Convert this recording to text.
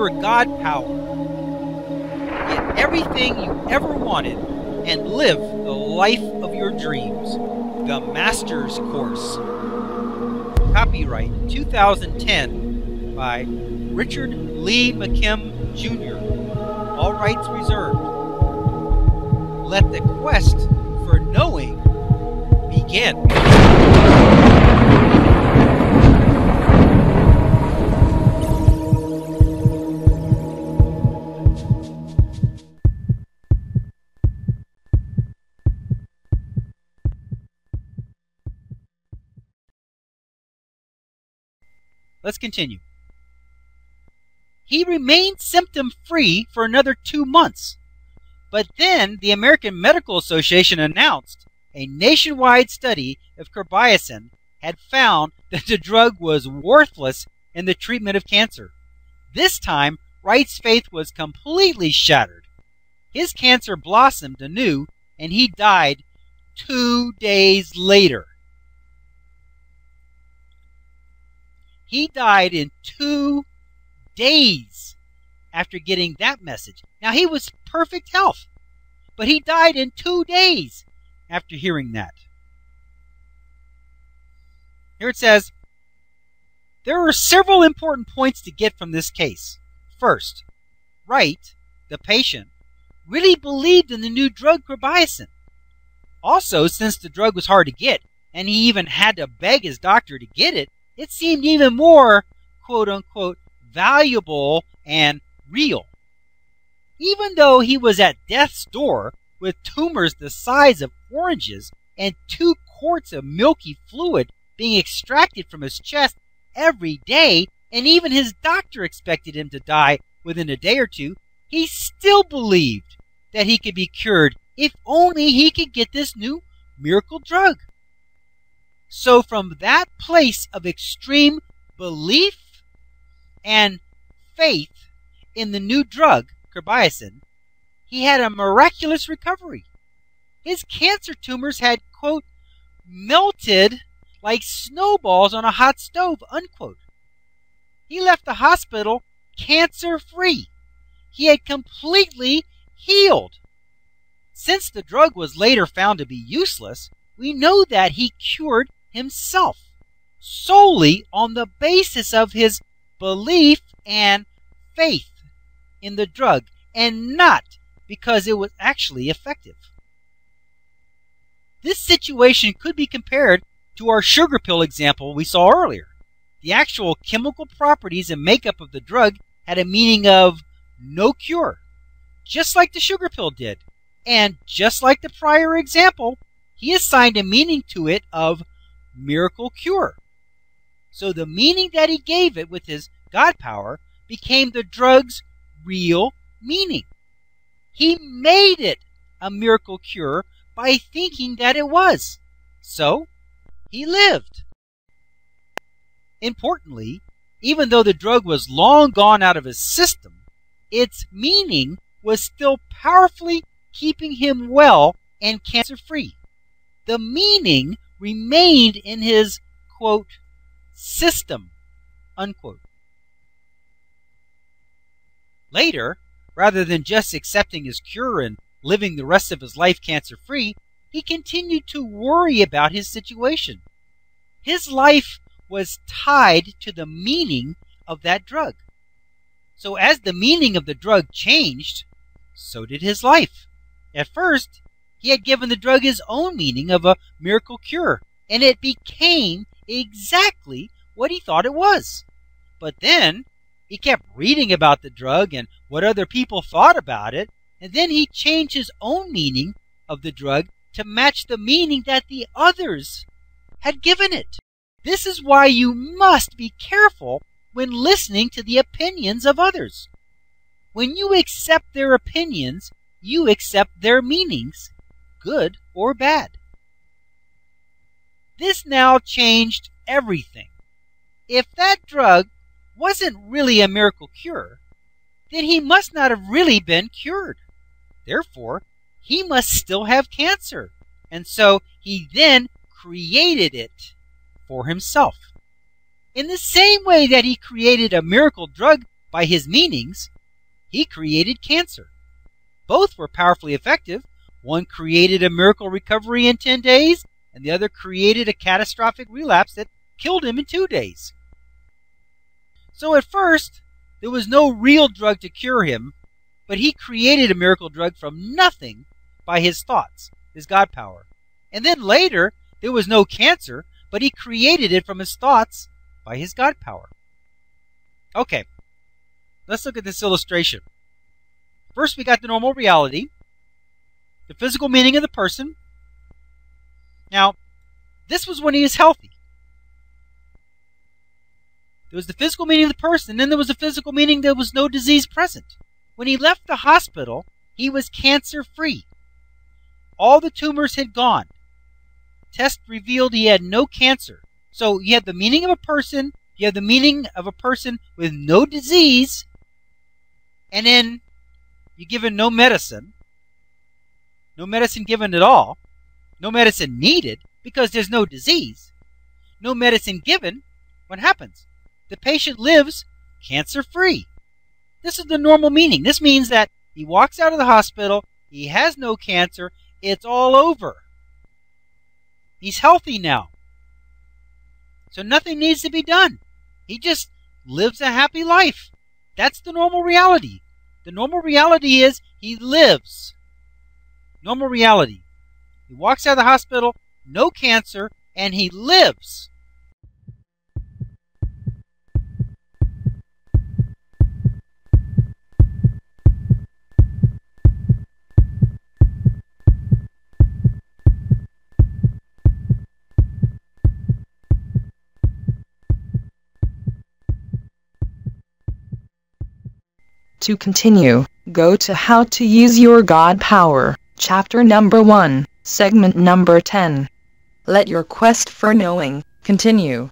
your God power. Get everything you ever wanted and live the life of your dreams. The Master's Course. Copyright 2010 by Richard Lee McKim Jr. All rights reserved. Let the quest for knowing begin. Let's continue. He remained symptom-free for another 2 months, but then the American Medical Association announced a nationwide study of carbamazepine had found that the drug was worthless in the treatment of cancer. This time, Wright's faith was completely shattered. His cancer blossomed anew, and he died 2 days later. He died in 2 days after getting that message. Now, he was perfect health, but he died in 2 days after hearing that. Here it says, there are several important points to get from this case. First, Wright, the patient, really believed in the new drug carbamazepine. Also, since the drug was hard to get, and he even had to beg his doctor to get it, it seemed even more, quote-unquote, valuable and real. Even though he was at death's door with tumors the size of oranges and 2 quarts of milky fluid being extracted from his chest every day, and even his doctor expected him to die within a day or two, he still believed that he could be cured if only he could get this new miracle drug. So from that place of extreme belief and faith in the new drug, carbamazepine, he had a miraculous recovery. His cancer tumors had, quote, melted like snowballs on a hot stove, unquote. He left the hospital cancer-free. He had completely healed. Since the drug was later found to be useless, we know that he cured himself solely on the basis of his belief and faith in the drug, and not because it was actually effective. This situation could be compared to our sugar pill example we saw earlier. The actual chemical properties and makeup of the drug had a meaning of no cure, just like the sugar pill did. And just like the prior example, he assigned a meaning to it of miracle cure. So the meaning that he gave it with his God power became the drug's real meaning. He made it a miracle cure by thinking that it was. So he lived. Importantly, even though the drug was long gone out of his system, its meaning was still powerfully keeping him well and cancer-free. The meaning remained in his, quote, system, unquote. Later, rather than just accepting his cure and living the rest of his life cancer-free, he continued to worry about his situation. His life was tied to the meaning of that drug. So as the meaning of the drug changed, so did his life. At first, he had given the drug his own meaning of a miracle cure, and it became exactly what he thought it was. But then, he kept reading about the drug and what other people thought about it, and then he changed his own meaning of the drug to match the meaning that the others had given it. This is why you must be careful when listening to the opinions of others. When you accept their opinions, you accept their meanings, good or bad. This now changed everything. If that drug wasn't really a miracle cure, then he must not have really been cured. Therefore, he must still have cancer. And so he then created it for himself. In the same way that he created a miracle drug by his meanings, he created cancer. Both were powerfully effective. One created a miracle recovery in 10 days, and the other created a catastrophic relapse that killed him in 2 days. So at first, there was no real drug to cure him, but he created a miracle drug from nothing by his thoughts, his God power. And then later, there was no cancer, but he created it from his thoughts by his God power. Okay, let's look at this illustration. First, we got the normal reality, the physical meaning of the person. Now, this was when he was healthy. There was the physical meaning of the person, and then there was the physical meaning there was no disease present. When he left the hospital, he was cancer-free. All the tumors had gone. Tests revealed he had no cancer. So you have the meaning of a person, you have the meaning of a person with no disease, and then you're given no medicine given at all, no medicine needed because there's no disease, no medicine given. What happens? The patient lives cancer-free. This is the normal meaning. This means that he walks out of the hospital, he has no cancer, it's all over. He's healthy now. So nothing needs to be done. He just lives a happy life. That's the normal reality. The normal reality is he lives. Normal reality. He walks out of the hospital, no cancer, and he lives. To continue, go to How to Use Your God Power, Chapter number 1, Segment number 10. Let your quest for knowing continue.